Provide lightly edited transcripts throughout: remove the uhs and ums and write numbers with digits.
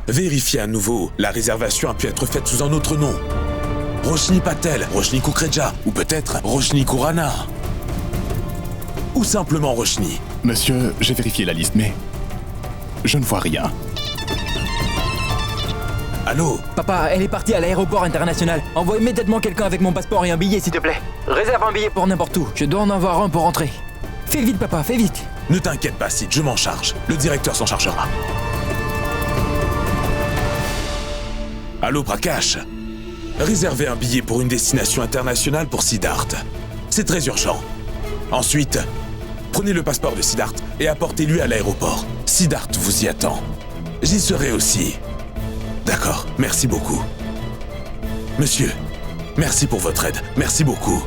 Vérifiez à nouveau. La réservation a pu être faite sous un autre nom. Roshni Patel, Roshni Kukreja, ou peut-être Roshni Khurana. Ou simplement Roshni. Monsieur, j'ai vérifié la liste, mais je ne vois rien. Allô? Papa, elle est partie à l'aéroport international. Envoie immédiatement quelqu'un avec mon passeport et un billet, s'il te plaît. Réserve un billet pour n'importe où. Je dois en avoir un pour rentrer. Fais vite, papa, fais vite. Ne t'inquiète pas, Sid, je m'en charge. Le directeur s'en chargera. Allô, Prakash? Réservez un billet pour une destination internationale pour Siddharth. C'est très urgent. Ensuite, prenez le passeport de Siddharth et apportez-lui à l'aéroport. Siddharth vous y attend. J'y serai aussi. D'accord, merci beaucoup. Monsieur, merci pour votre aide. Merci beaucoup.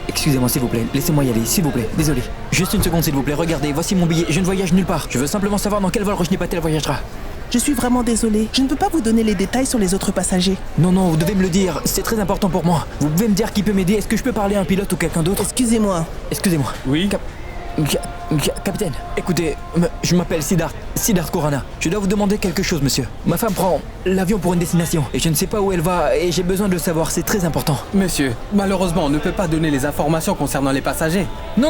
Excusez-moi s'il vous plaît, laissez-moi y aller, s'il vous plaît, désolé. Juste une seconde s'il vous plaît, regardez, voici mon billet, je ne voyage nulle part. Je veux simplement savoir dans quel vol Roshni Patel voyagera. Je suis vraiment désolée, je ne peux pas vous donner les détails sur les autres passagers. Non, vous devez me le dire, c'est très important pour moi. Vous pouvez me dire qui peut m'aider, est-ce que je peux parler à un pilote ou quelqu'un d'autre? Excusez-moi. Oui. Capitaine, écoutez, je m'appelle Siddharth Khurana. Je dois vous demander quelque chose, monsieur. Ma femme prend l'avion pour une destination et je ne sais pas où elle va et j'ai besoin de le savoir, c'est très important. Monsieur, malheureusement, on ne peut pas donner les informations concernant les passagers. Non,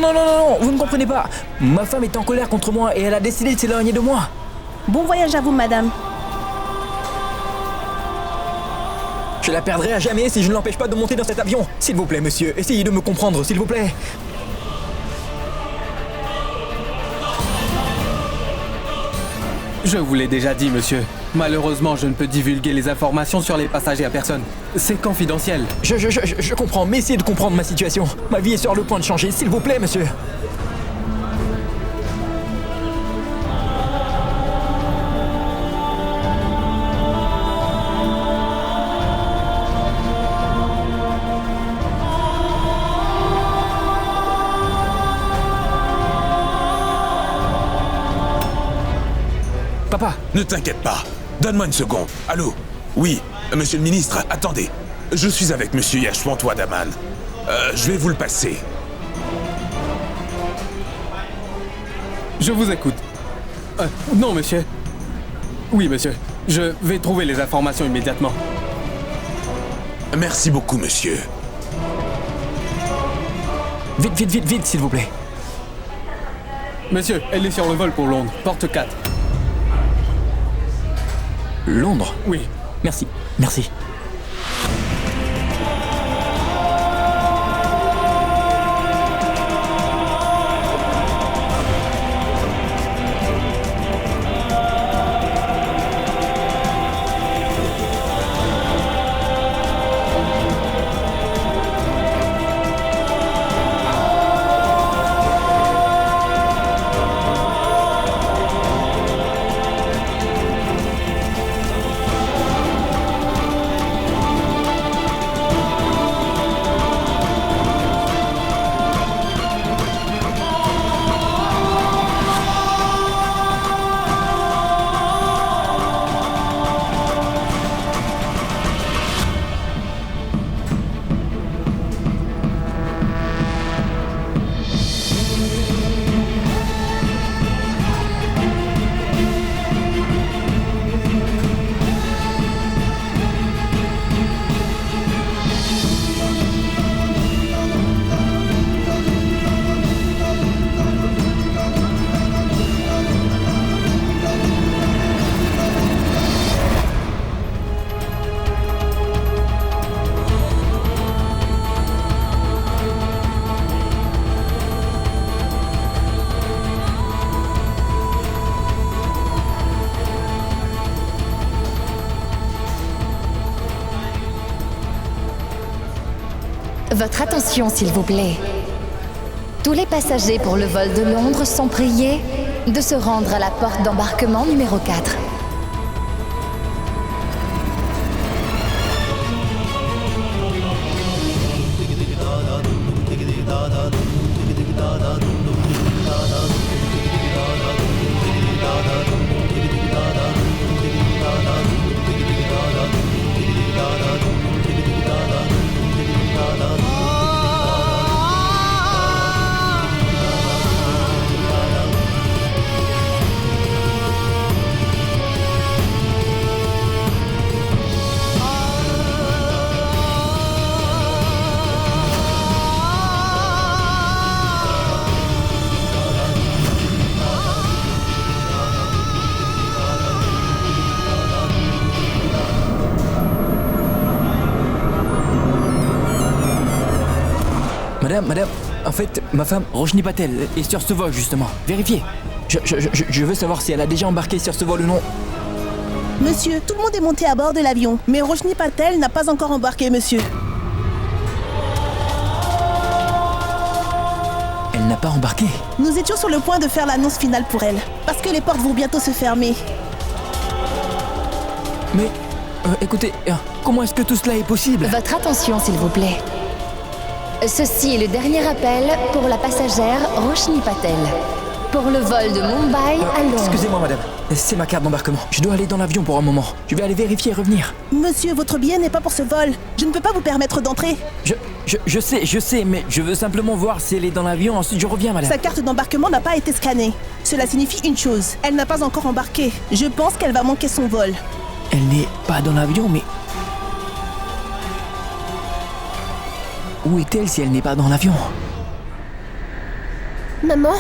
vous ne comprenez pas. Ma femme est en colère contre moi et elle a décidé de s'éloigner de moi. Bon voyage à vous, madame. Je la perdrai à jamais si je ne l'empêche pas de monter dans cet avion. S'il vous plaît, monsieur, essayez de me comprendre, s'il vous plaît. Je vous l'ai déjà dit, monsieur. Malheureusement, je ne peux divulguer les informations sur les passagers à personne. C'est confidentiel. Je comprends, mais essayez de comprendre ma situation. Ma vie est sur le point de changer, s'il vous plaît, monsieur. Papa! Ne t'inquiète pas. Donne-moi une seconde. Allô? Oui, monsieur le ministre, attendez. Je suis avec monsieur Yashwant Wadaman. Je vais vous le passer. Je vous écoute. Non, monsieur. Oui, monsieur. Je vais trouver les informations immédiatement. Merci beaucoup, monsieur. Vite, s'il vous plaît. Monsieur, elle est sur le vol pour Londres, porte 4. Londres? Oui. Merci. Votre attention, s'il vous plaît. Tous les passagers pour le vol de Londres sont priés de se rendre à la porte d'embarquement numéro 4. Madame, en fait, ma femme, Roshni Patel, est sur ce vol, justement. Vérifiez. Je veux savoir si elle a déjà embarqué sur ce vol ou non. Monsieur, tout le monde est monté à bord de l'avion, mais Roshni Patel n'a pas encore embarqué, monsieur. Elle n'a pas embarqué. Nous étions sur le point de faire l'annonce finale pour elle, parce que les portes vont bientôt se fermer. Mais, écoutez, comment est-ce que tout cela est possible? Votre attention, s'il vous plaît. Ceci est le dernier appel pour la passagère Roshni Patel. Pour le vol de Mumbai à Londres. Excusez-moi, madame. C'est ma carte d'embarquement. Je dois aller dans l'avion pour un moment. Je vais aller vérifier et revenir. Monsieur, votre billet n'est pas pour ce vol. Je ne peux pas vous permettre d'entrer. Je sais, mais je veux simplement voir si elle est dans l'avion. Ensuite, je reviens, madame. Sa carte d'embarquement n'a pas été scannée. Cela signifie une chose. Elle n'a pas encore embarqué. Je pense qu'elle va manquer son vol. Elle n'est pas dans l'avion, mais... Où est-elle si elle n'est pas dans l'avion? Maman,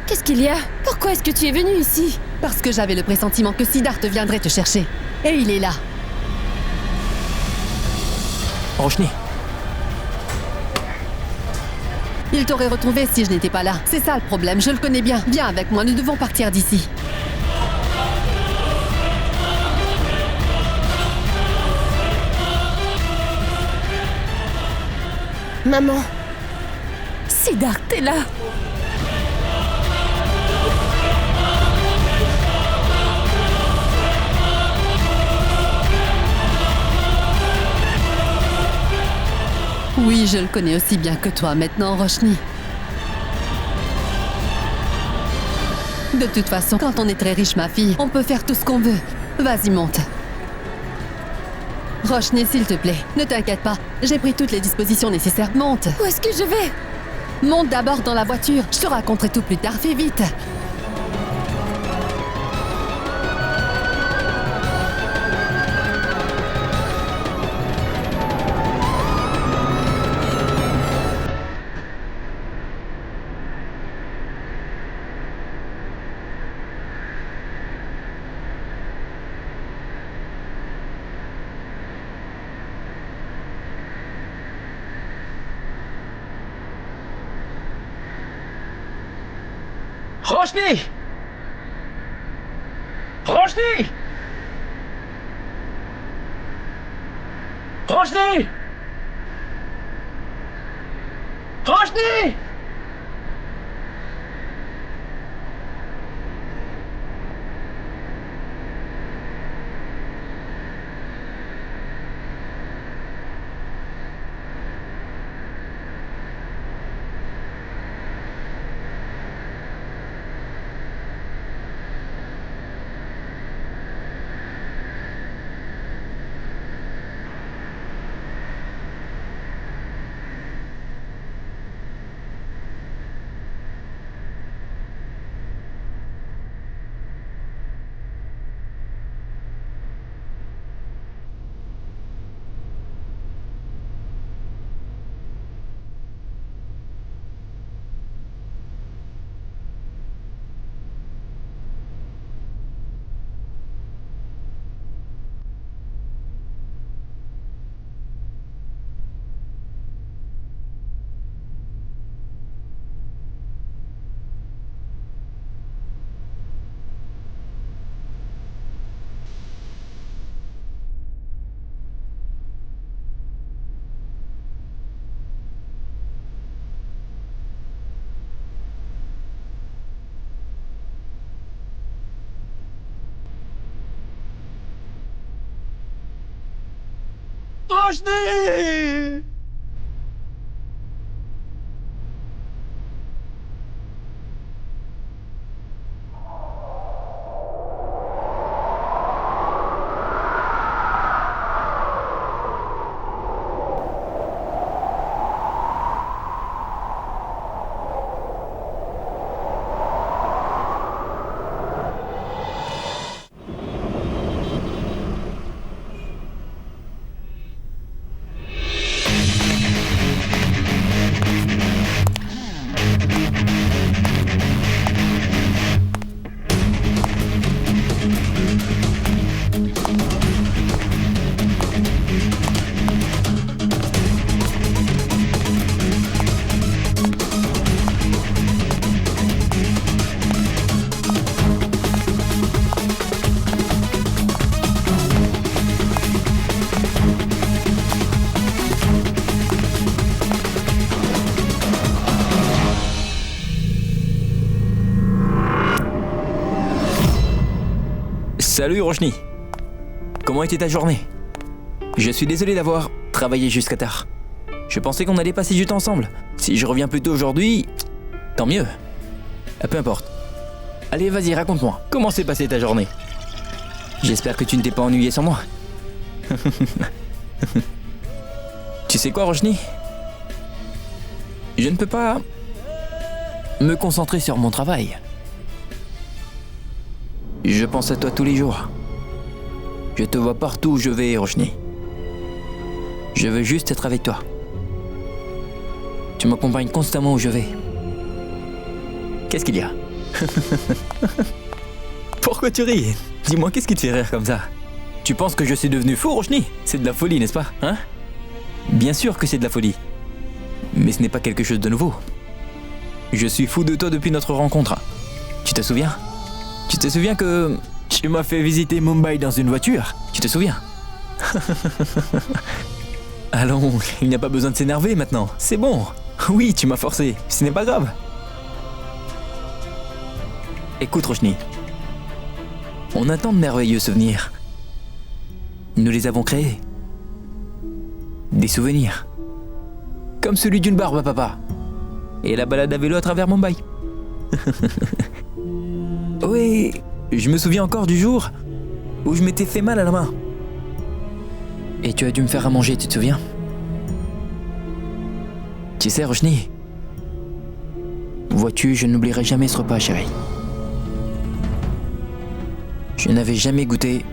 qu'est-ce qu'il y a? Pourquoi est-ce que tu es venue ici? Parce que j'avais le pressentiment que Siddharth viendrait te chercher. Et il est là. Roshni. Il t'aurait retrouvé si je n'étais pas là. C'est ça le problème, je le connais bien. Viens avec moi, nous devons partir d'ici. Maman. Siddharth, t'es là. Oui, je le connais aussi bien que toi maintenant, Roshni. De toute façon, quand on est très riche, ma fille, on peut faire tout ce qu'on veut. Vas-y, monte. Roshni, s'il te plaît, ne t'inquiète pas. J'ai pris toutes les dispositions nécessaires. Monte. Où est-ce que je vais? Monte d'abord dans la voiture. Je te raconterai tout plus tard. Fais vite. Roshni! Roshni! Roshni! Roshni! Roshni! Salut Roshni. Comment était ta journée? Je suis désolé d'avoir travaillé jusqu'à tard. Je pensais qu'on allait passer du temps ensemble. Si je reviens plus tôt aujourd'hui, tant mieux. Peu importe. Allez, vas-y, raconte-moi. Comment s'est passée ta journée? J'espère que tu ne t'es pas ennuyé sans moi. Tu sais quoi, Roshni? Je ne peux pas me concentrer sur mon travail. Je pense à toi tous les jours. Je te vois partout où je vais, Roshni. Je veux juste être avec toi. Tu m'accompagnes constamment où je vais. Qu'est-ce qu'il y a? Pourquoi tu ris? Dis-moi, qu'est-ce qui te fait rire comme ça? Tu penses que je suis devenu fou, Roshni? C'est de la folie, n'est-ce pas? Hein? Bien sûr que c'est de la folie. Mais ce n'est pas quelque chose de nouveau. Je suis fou de toi depuis notre rencontre. Tu te souviens? Tu te souviens que tu m'as fait visiter Mumbai dans une voiture? Tu te souviens? Allons, il n'y a pas besoin de s'énerver maintenant. C'est bon. Oui, tu m'as forcé. Ce n'est pas grave. Écoute, Roshni. On a tant de merveilleux souvenirs. Nous les avons créés. Des souvenirs. Comme celui d'une barbe à papa. Et la balade à vélo à travers Mumbai. Oui, je me souviens encore du jour où je m'étais fait mal à la main. Et tu as dû me faire à manger, tu te souviens? Tu sais, Roshni, vois-tu, je n'oublierai jamais ce repas, chérie. Je n'avais jamais goûté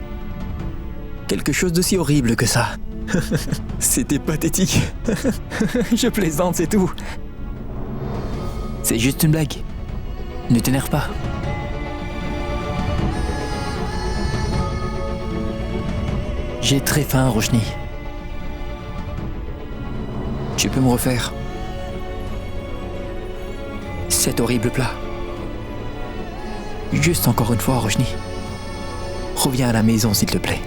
quelque chose d'aussi horrible que ça. C'était pathétique. Je plaisante, c'est tout. C'est juste une blague. Ne t'énerve pas. J'ai très faim, Roshni. Tu peux me refaire cet horrible plat? Juste encore une fois, Roshni. Reviens à la maison, s'il te plaît.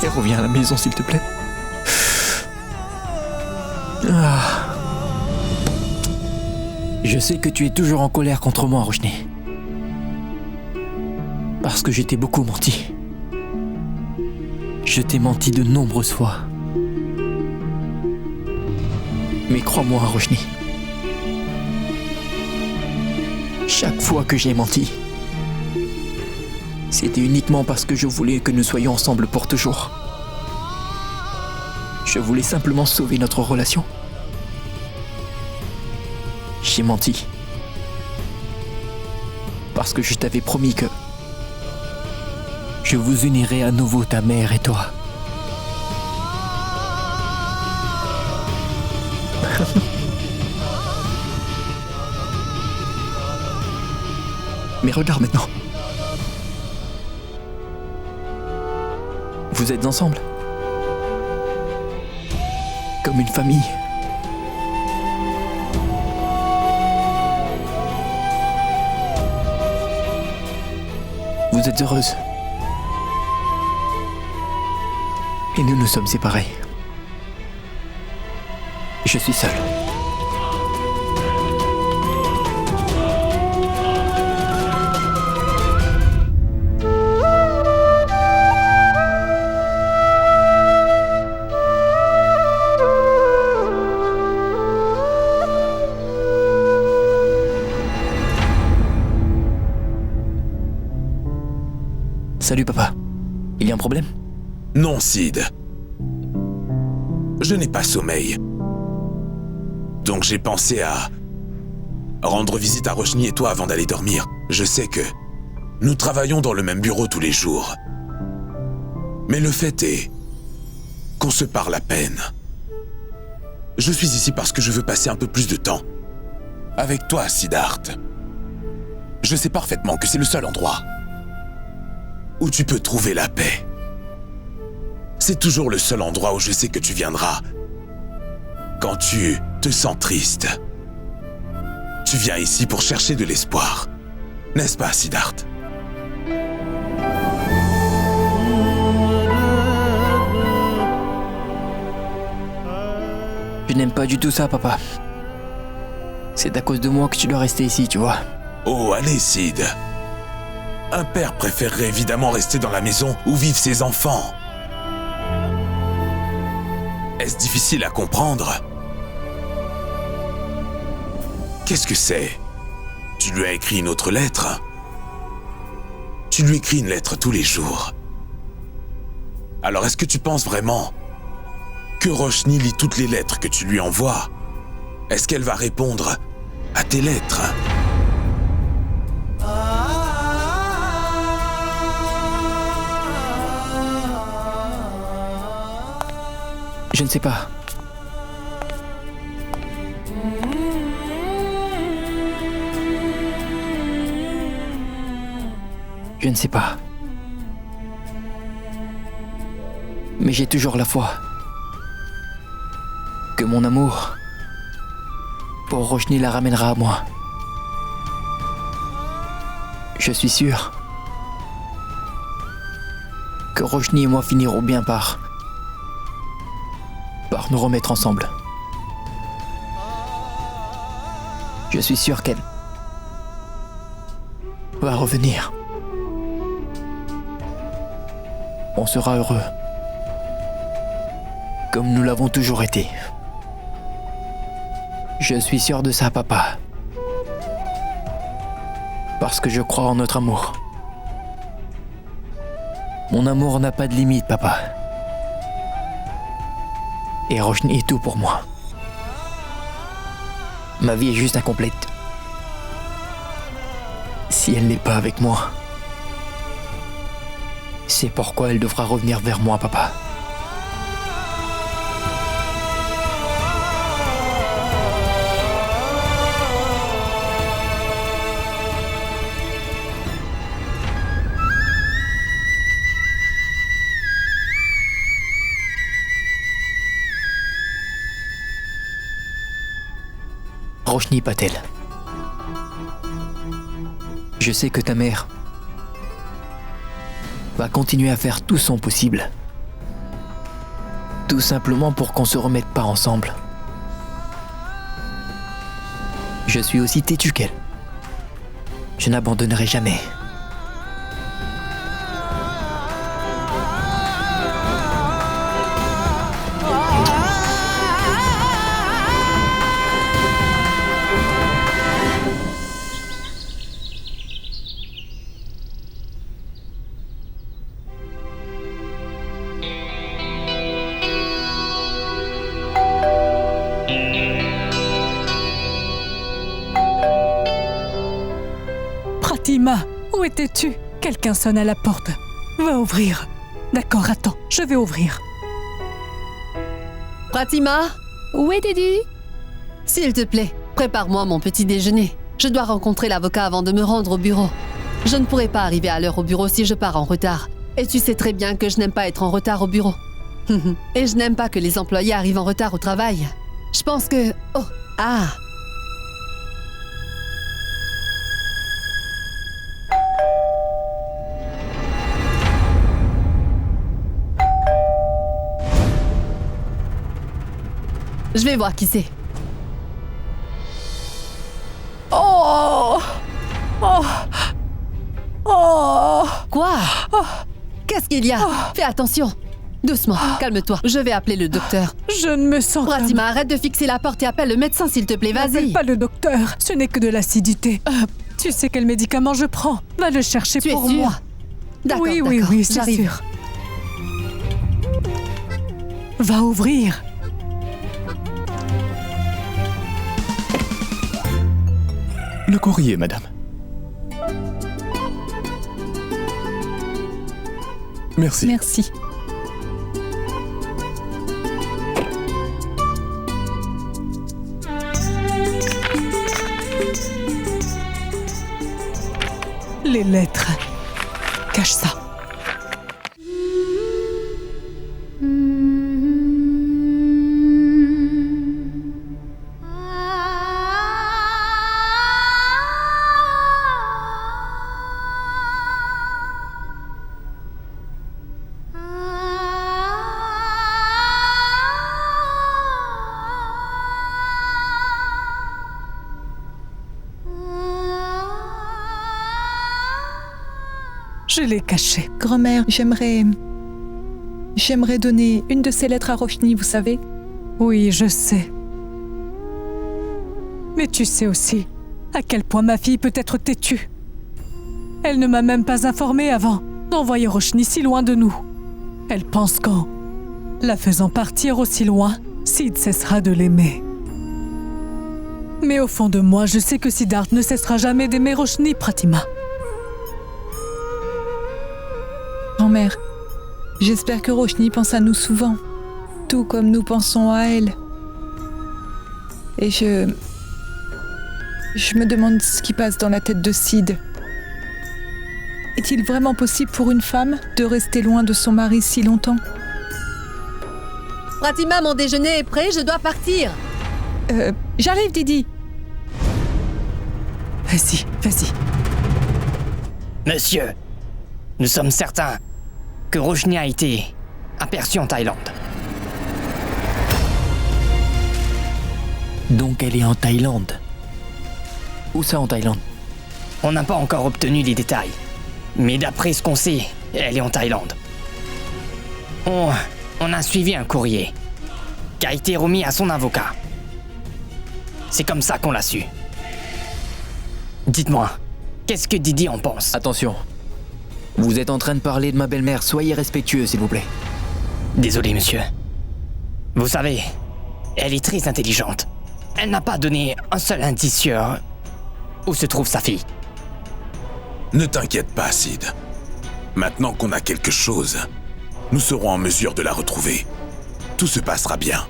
Et reviens à la maison, s'il te plaît. Ah. Je sais que tu es toujours en colère contre moi, Roshni. Parce que je t'ai beaucoup menti. Je t'ai menti de nombreuses fois. Mais crois-moi, Roshni. Chaque fois que j'ai menti, c'était uniquement parce que je voulais que nous soyons ensemble pour toujours. Je voulais simplement sauver notre relation. J'ai menti. Parce que je t'avais promis que je vous unirai à nouveau, ta mère et toi. Mais regarde maintenant. Vous êtes ensemble. Comme une famille. Vous êtes heureuse. Et nous nous sommes séparés. Je suis seul. Salut papa. Il y a un problème? Non, Sid. Je n'ai pas sommeil. Donc j'ai pensé à rendre visite à Roshni et toi avant d'aller dormir. Je sais que nous travaillons dans le même bureau tous les jours. Mais le fait est qu'on se parle à peine. Je suis ici parce que je veux passer un peu plus de temps avec toi, Siddharth. Je sais parfaitement que c'est le seul endroit où tu peux trouver la paix. C'est toujours le seul endroit où je sais que tu viendras quand tu te sens triste. Tu viens ici pour chercher de l'espoir, n'est-ce pas, Siddharth? Je n'aime pas du tout ça, papa. C'est à cause de moi que tu dois rester ici, tu vois. Oh, allez, Sid. Un père préférerait évidemment rester dans la maison où vivent ses enfants. Est-ce difficile à comprendre? Qu'est-ce que c'est? Tu lui as écrit une autre lettre? Tu lui écris une lettre tous les jours. Alors est-ce que tu penses vraiment que Roshni lit toutes les lettres que tu lui envoies? Est-ce qu'elle va répondre à tes lettres? Je ne sais pas. Je ne sais pas. Mais j'ai toujours la foi que mon amour pour Roshni la ramènera à moi. Je suis sûr que Roshni et moi finirons bien par nous remettre ensemble. Je suis sûr qu'elle va revenir. On sera heureux, comme nous l'avons toujours été. Je suis sûr de ça, papa. Parce que je crois en notre amour. Mon amour n'a pas de limite, papa. Et Roshni est tout pour moi. Ma vie est juste incomplète si elle n'est pas avec moi. C'est pourquoi elle devra revenir vers moi, papa. Roshni Patel. Je sais que ta mère va continuer à faire tout son possible. Tout simplement pour qu'on se remette pas ensemble. Je suis aussi têtu qu'elle. Je n'abandonnerai jamais. Pratima, où étais-tu? Quelqu'un sonne à la porte. Va ouvrir. D'accord, attends, je vais ouvrir. Pratima, où étais-tu? S'il te plaît, prépare-moi mon petit déjeuner. Je dois rencontrer l'avocat avant de me rendre au bureau. Je ne pourrai pas arriver à l'heure au bureau si je pars en retard. Et tu sais très bien que je n'aime pas être en retard au bureau. Et je n'aime pas que les employés arrivent en retard au travail. Je pense que... Oh, ah! Je vais voir qui c'est. Oh Oh Oh Quoi? Qu'est-ce qu'il y a? Fais attention. Doucement, calme-toi. Je vais appeler le docteur. Je ne me sens pas... Pratima, arrête de fixer la porte et appelle le médecin, s'il te plaît. N'appelle Vas-y. pas le docteur, ce n'est que de l'acidité. Tu sais quel médicament je prends? Va le chercher Tu es pour sûre? moi. D'accord, Oui, d'accord. c'est J'arrive. sûr. Va ouvrir. Le courrier, madame. Merci. Merci. Les lettres. Cache ça. Je l'ai caché. Grand-mère, j'aimerais donner une de ces lettres à Roshni, vous savez. Oui, je sais. Mais tu sais aussi à quel point ma fille peut être têtue. Elle ne m'a même pas informée avant d'envoyer Roshni si loin de nous. Elle pense qu'en la faisant partir aussi loin, Sid cessera de l'aimer. Mais au fond de moi, je sais que Siddharth ne cessera jamais d'aimer Roshni, Pratima. Grand-mère, j'espère que Roshni pense à nous souvent, tout comme nous pensons à elle. Et je me demande ce qui passe dans la tête de Sid. Est-il vraiment possible pour une femme de rester loin de son mari si longtemps? Pratima, mon déjeuner est prêt, je dois partir. J'arrive, Didi. Vas-y, vas-y. Monsieur, nous sommes certains que Roshni a été aperçue en Thaïlande. Donc elle est en Thaïlande. Où ça en Thaïlande? On n'a pas encore obtenu les détails, mais d'après ce qu'on sait, elle est en Thaïlande. On a suivi un courrier qui a été remis à son avocat. C'est comme ça qu'on l'a su. Dites-moi, qu'est-ce que Didi en pense? Attention. Vous êtes en train de parler de ma belle-mère, soyez respectueux s'il vous plaît. Désolé, monsieur. Vous savez, elle est très intelligente. Elle n'a pas donné un seul indice sur où se trouve sa fille. Ne t'inquiète pas, Sid. Maintenant qu'on a quelque chose, nous serons en mesure de la retrouver. Tout se passera bien.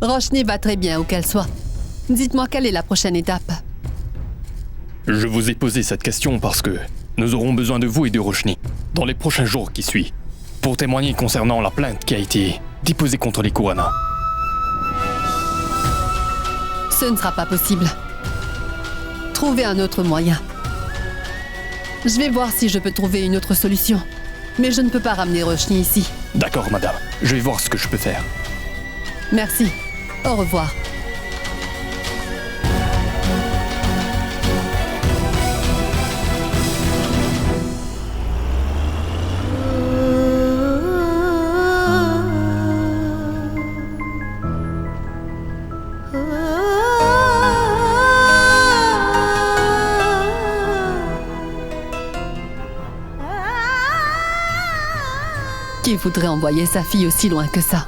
Roshni va très bien où qu'elle soit. Dites-moi quelle est la prochaine étape. Je vous ai posé cette question parce que nous aurons besoin de vous et de Roshni dans les prochains jours qui suivent pour témoigner concernant la plainte qui a été déposée contre les Kurana. Ce ne sera pas possible. Trouvez un autre moyen. Je vais voir si je peux trouver une autre solution. Mais je ne peux pas ramener Roshni ici. D'accord, madame. Je vais voir ce que je peux faire. Merci. Au revoir. Qui voudrait envoyer sa fille aussi loin que ça?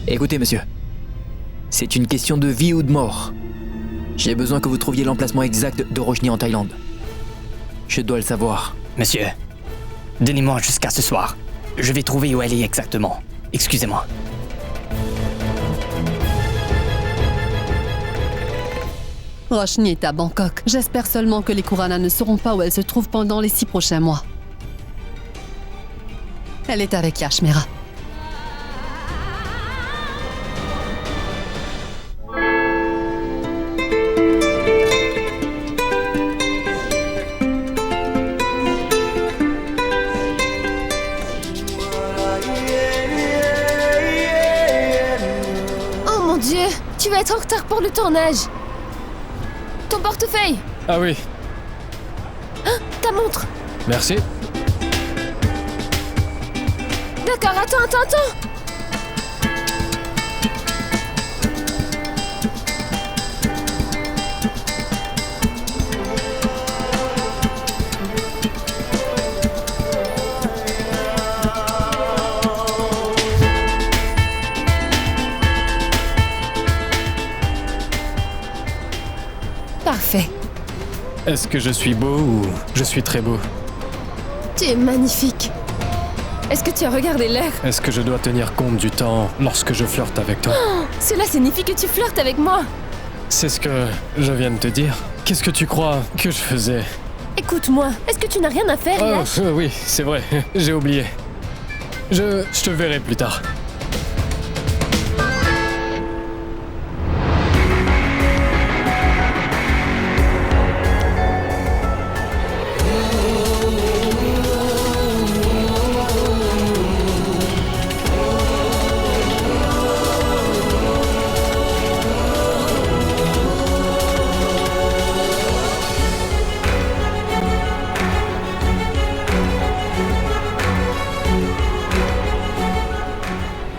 Écoutez monsieur, c'est une question de vie ou de mort. J'ai besoin que vous trouviez l'emplacement exact de Roshni en Thaïlande. Je dois le savoir. Monsieur, donnez-moi jusqu'à ce soir. Je vais trouver où elle est exactement. Excusez-moi. Roshni est à Bangkok. J'espère seulement que les Kurana ne sauront pas où elle se trouve pendant les 6 prochains mois. Elle est avec Yashmera. Oh mon Dieu, tu vas être en retard pour le tournage. Ton portefeuille. Ah oui, Hein, ta montre. merci. D'accord, attends. Parfait. Est-ce que je suis beau ou je suis très beau? Tu es magnifique. Est-ce que tu as regardé l'heure? Est-ce que je dois tenir compte du temps lorsque je flirte avec toi? Cela signifie que tu flirtes avec moi. C'est ce que je viens de te dire. Qu'est-ce que tu crois que je faisais? Écoute-moi, est-ce que tu n'as rien à faire, Oh, Yash? oui, c'est vrai, j'ai oublié. Je te verrai plus tard.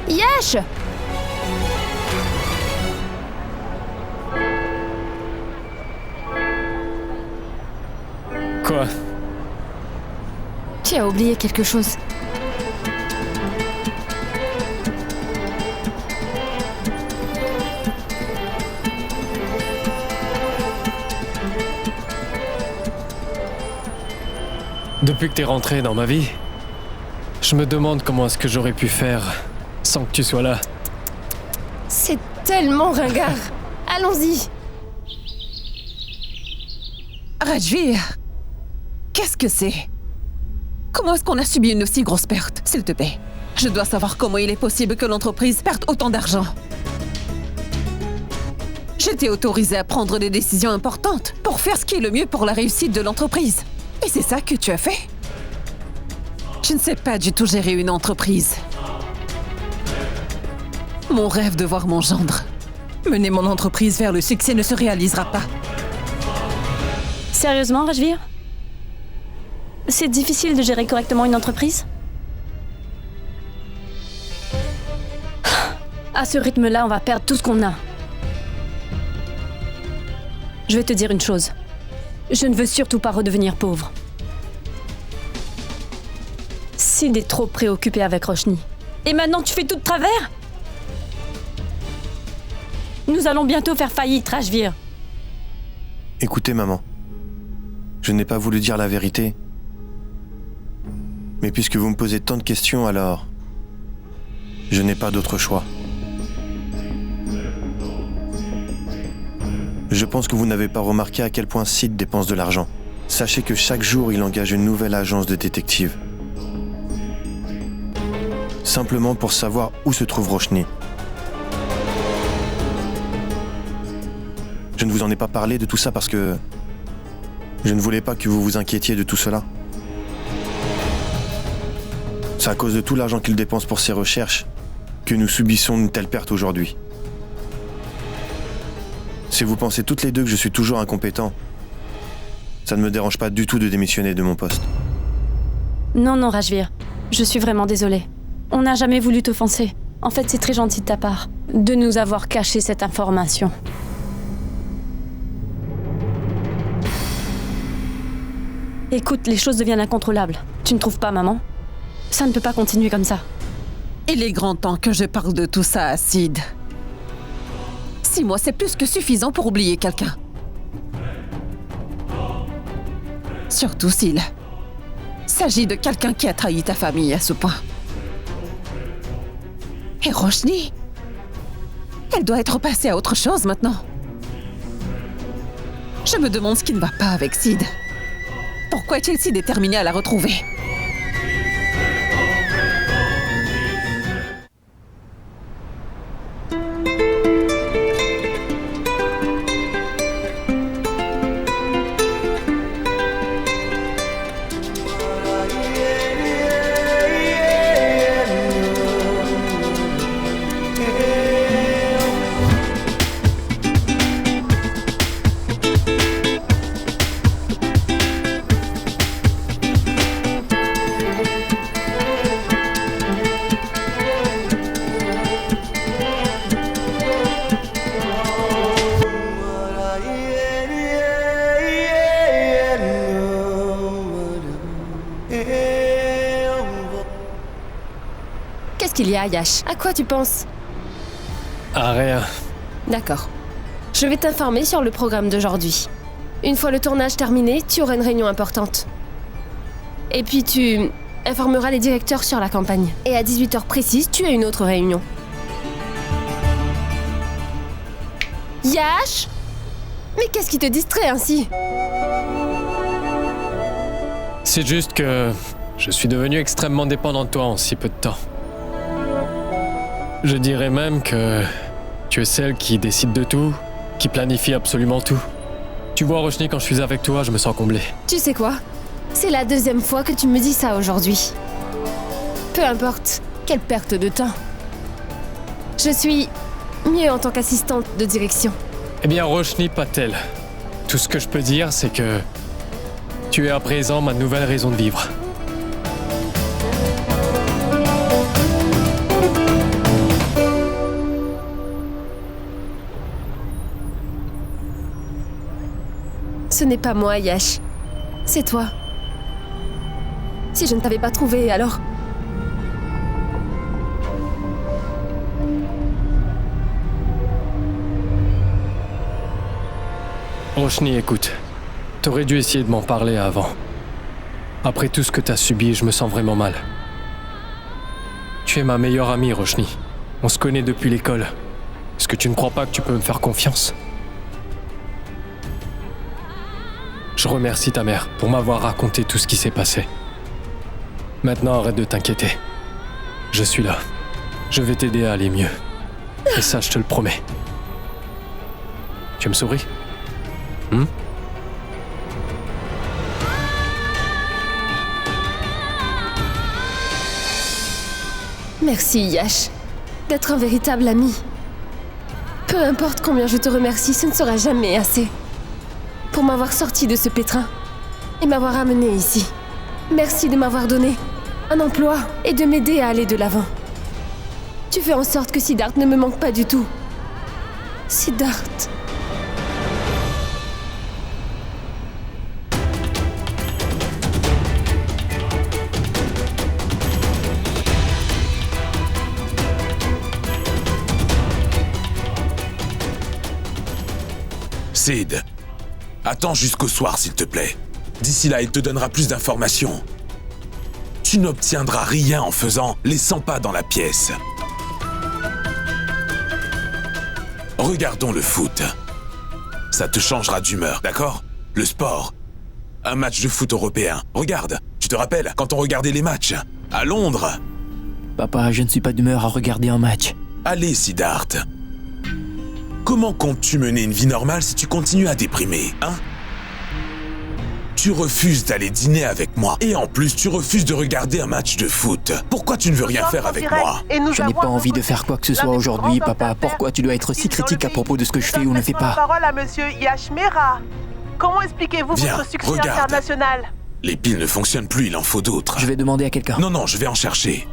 Yash! Quoi? Tu as oublié quelque chose. Depuis que t'es rentré dans ma vie, je me demande comment est-ce que j'aurais pu faire sans que tu sois là. C'est tellement ringard. Allons-y. Rajvir, qu'est-ce que c'est? Comment est-ce qu'on a subi une aussi grosse perte? S'il te plaît, je dois savoir comment il est possible que l'entreprise perde autant d'argent. J'étais autorisée à prendre des décisions importantes pour faire ce qui est le mieux pour la réussite de l'entreprise. Et c'est ça que tu as fait? Je ne sais pas du tout gérer une entreprise. Mon rêve de voir mon gendre mener mon entreprise vers le succès ne se réalisera pas. Sérieusement, Rajvir? C'est difficile de gérer correctement une entreprise? À ce rythme-là, on va perdre tout ce qu'on a. Je vais te dire une chose. Je ne veux surtout pas redevenir pauvre. Sid est trop préoccupé avec Roshni. Et maintenant, tu fais tout de travers? Nous allons bientôt faire faillite, Rajvir. Écoutez, maman. Je n'ai pas voulu dire la vérité. Mais puisque vous me posez tant de questions, alors... je n'ai pas d'autre choix. Je pense que vous n'avez pas remarqué à quel point Sid dépense de l'argent. Sachez que chaque jour, il engage une nouvelle agence de détectives. Simplement pour savoir où se trouve Roshni. Je ne vous en ai pas parlé de tout ça parce que... je ne voulais pas que vous vous inquiétiez de tout cela. C'est à cause de tout l'argent qu'il dépense pour ses recherches que nous subissons une telle perte aujourd'hui. Si vous pensez toutes les deux que je suis toujours incompétent, ça ne me dérange pas du tout de démissionner de mon poste. Non, non, Rajvir. Je suis vraiment désolée. On n'a jamais voulu t'offenser. En fait, c'est très gentil de ta part de nous avoir caché cette information. Écoute, les choses deviennent incontrôlables. Tu ne trouves pas, maman? Ça ne peut pas continuer comme ça. Il est grand temps que je parle de tout ça à Sid. 6 mois, c'est plus que suffisant pour oublier quelqu'un. Surtout s'il s'agit de quelqu'un qui a trahi ta famille à ce point. Et Roshni, elle doit être passée à autre chose maintenant. Je me demande ce qui ne va pas avec Sid. Pourquoi est-il si déterminé à la retrouver? Qu'est-ce qu'il y a, Yash? À quoi tu penses? Ah, rien. D'accord. Je vais t'informer sur le programme d'aujourd'hui. Une fois le tournage terminé, tu auras une réunion importante. Et puis tu informeras les directeurs sur la campagne. Et à 18h précise, tu as une autre réunion. Yash? Mais qu'est-ce qui te distrait ainsi? C'est juste que je suis devenu extrêmement dépendant de toi en si peu de temps. Je dirais même que tu es celle qui décide de tout, qui planifie absolument tout. Tu vois, Roshni, quand je suis avec toi, je me sens comblé. Tu sais quoi? C'est la deuxième fois que tu me dis ça aujourd'hui. Peu importe, quelle perte de temps. Je suis mieux en tant qu'assistante de direction. Eh bien, Roshni Patel, tout ce que je peux dire, c'est que tu es à présent ma nouvelle raison de vivre. Ce n'est pas moi, Yash. C'est toi. Si je ne t'avais pas trouvé, alors... Roshni, écoute. T'aurais dû essayer de m'en parler avant. Après tout ce que t'as subi, je me sens vraiment mal. Tu es ma meilleure amie, Roshni. On se connaît depuis l'école. Est-ce que tu ne crois pas que tu peux me faire confiance ? Je remercie ta mère pour m'avoir raconté tout ce qui s'est passé. Maintenant, arrête de t'inquiéter. Je suis là. Je vais t'aider à aller mieux. Et ça, je te le promets. Tu me souris ? Merci, Yash, d'être un véritable ami. Peu importe combien je te remercie, ce ne sera jamais assez. Pour m'avoir sorti de ce pétrin et m'avoir amené ici. Merci de m'avoir donné un emploi et de m'aider à aller de l'avant. Tu fais en sorte que Siddharth ne me manque pas du tout. Siddharth. Sid, attends jusqu'au soir, s'il te plaît. D'ici là, il te donnera plus d'informations. Tu n'obtiendras rien en faisant les 100 pas dans la pièce. Regardons le foot. Ça te changera d'humeur, d'accord? Le sport. Un match de foot européen. Regarde, tu te rappelles quand on regardait les matchs à Londres? Papa, je ne suis pas d'humeur à regarder un match. Allez, Siddharth. Comment comptes-tu mener une vie normale si tu continues à déprimer, hein? Tu refuses d'aller dîner avec moi. Et en plus, tu refuses de regarder un match de foot. Pourquoi tu ne veux rien faire avec moi? Je n'ai pas envie de faire quoi que ce soit aujourd'hui, papa. Pourquoi tu dois être si critique à propos de ce que je fais ou ne fais pas? La parole à monsieur Yash Mehra. Comment expliquez-vous Viens, votre succès regarde. international? Les piles ne fonctionnent plus, il en faut d'autres. Je vais demander à quelqu'un. Non, je vais en chercher.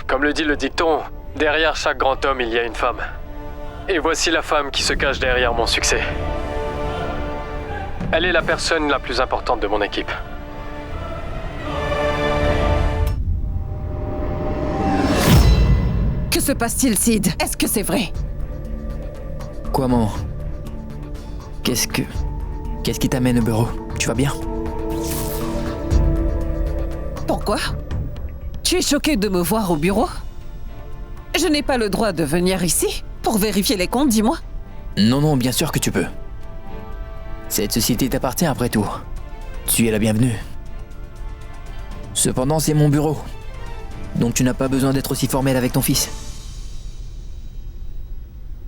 Comme le dit le dicton, derrière chaque grand homme, il y a une femme. Et voici la femme qui se cache derrière mon succès. Elle est la personne la plus importante de mon équipe. Que se passe-t-il, Sid? Est-ce que c'est vrai? Quoi, maman? Qu'est-ce qui t'amène au bureau? Tu vas bien? Pourquoi? Tu es choqué de me voir au bureau? Je n'ai pas le droit de venir ici pour vérifier les comptes, dis-moi. Non, non, bien sûr que tu peux. Cette société t'appartient après tout. Tu es la bienvenue. Cependant, c'est mon bureau. Donc tu n'as pas besoin d'être aussi formel avec ton fils.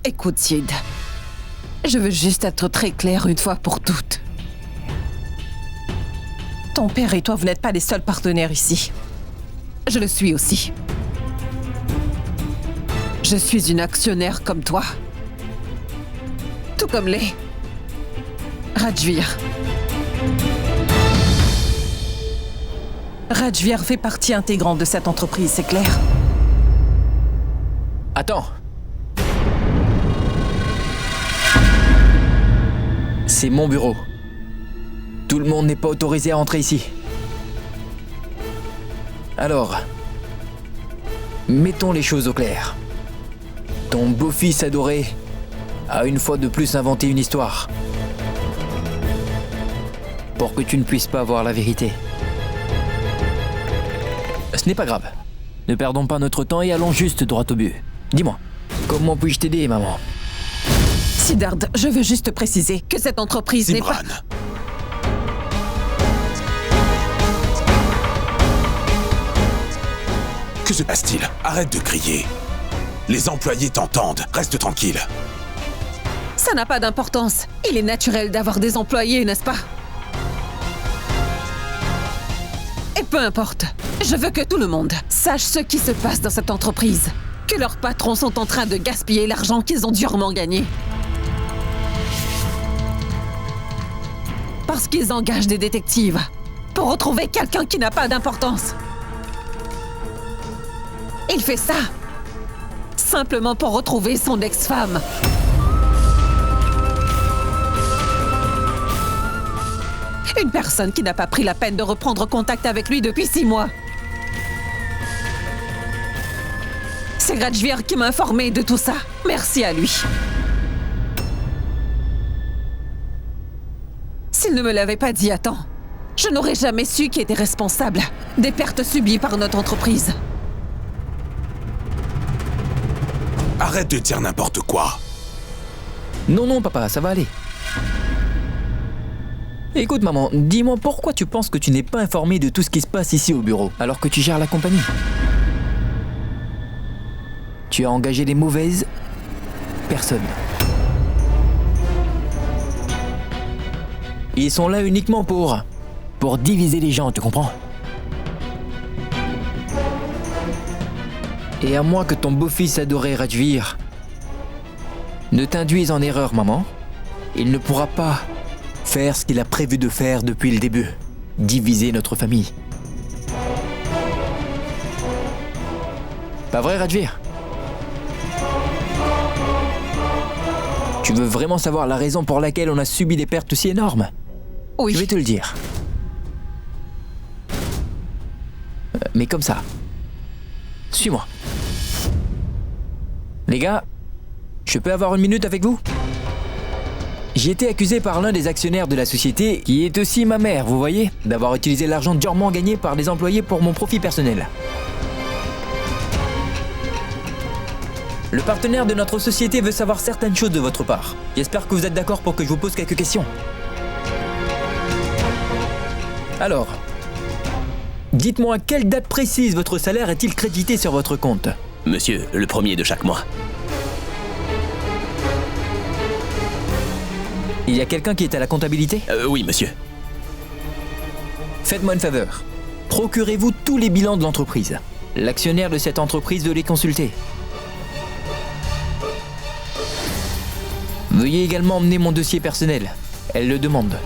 Écoute, Sid. Je veux juste être très clair une fois pour toutes. Ton père et toi, vous n'êtes pas les seuls partenaires ici. Je le suis aussi. Je suis une actionnaire comme toi. Tout comme les Rajvir. Rajvir fait partie intégrante de cette entreprise, c'est clair? Attends. C'est mon bureau. Tout le monde n'est pas autorisé à entrer ici. Alors, mettons les choses au clair. Ton beau-fils adoré a une fois de plus inventé une histoire. Pour que tu ne puisses pas voir la vérité. Ce n'est pas grave. Ne perdons pas notre temps et allons juste droit au but. Dis-moi, comment puis-je t'aider, maman? Siddharth, je veux juste préciser que cette entreprise n'est pas... Que se passe-t-il? Arrête de crier. Les employés t'entendent. Reste tranquille. Ça n'a pas d'importance. Il est naturel d'avoir des employés, n'est-ce pas? Et peu importe. Je veux que tout le monde sache ce qui se passe dans cette entreprise. Que leurs patrons sont en train de gaspiller l'argent qu'ils ont durement gagné. Parce qu'ils engagent des détectives pour retrouver quelqu'un qui n'a pas d'importance. Il fait ça simplement pour retrouver son ex-femme. Une personne qui n'a pas pris la peine de reprendre contact avec lui depuis 6 mois. C'est Rajvir qui m'a informé de tout ça. Merci à lui. S'il ne me l'avait pas dit à temps, je n'aurais jamais su qui était responsable des pertes subies par notre entreprise. Arrête de dire n'importe quoi. Non, non, papa, ça va aller. Écoute, maman, dis-moi pourquoi tu penses que tu n'es pas informé de tout ce qui se passe ici au bureau, alors que tu gères la compagnie? Tu as engagé les mauvaises personnes. Ils sont là uniquement pour diviser les gens, tu comprends? Et à moins que ton beau-fils adoré Rajvir ne t'induise en erreur, maman, il ne pourra pas faire ce qu'il a prévu de faire depuis le début. Diviser notre famille. Pas vrai, Rajvir? Tu veux vraiment savoir la raison pour laquelle on a subi des pertes si énormes? Oui. Je vais te le dire. Mais comme ça. Suis-moi. Les gars, je peux avoir une minute avec vous? J'ai été accusé par l'un des actionnaires de la société, qui est aussi ma mère, vous voyez, d'avoir utilisé l'argent durement gagné par les employés pour mon profit personnel. Le partenaire de notre société veut savoir certaines choses de votre part. J'espère que vous êtes d'accord pour que je vous pose quelques questions. Alors, dites-moi, à quelle date précise votre salaire est-il crédité sur votre compte? Monsieur, le 1er de chaque mois. Il y a quelqu'un qui est à la comptabilité? Oui, monsieur. Faites-moi une faveur. Procurez-vous tous les bilans de l'entreprise. L'actionnaire de cette entreprise doit les consulter. Veuillez également emmener mon dossier personnel. Elle le demande.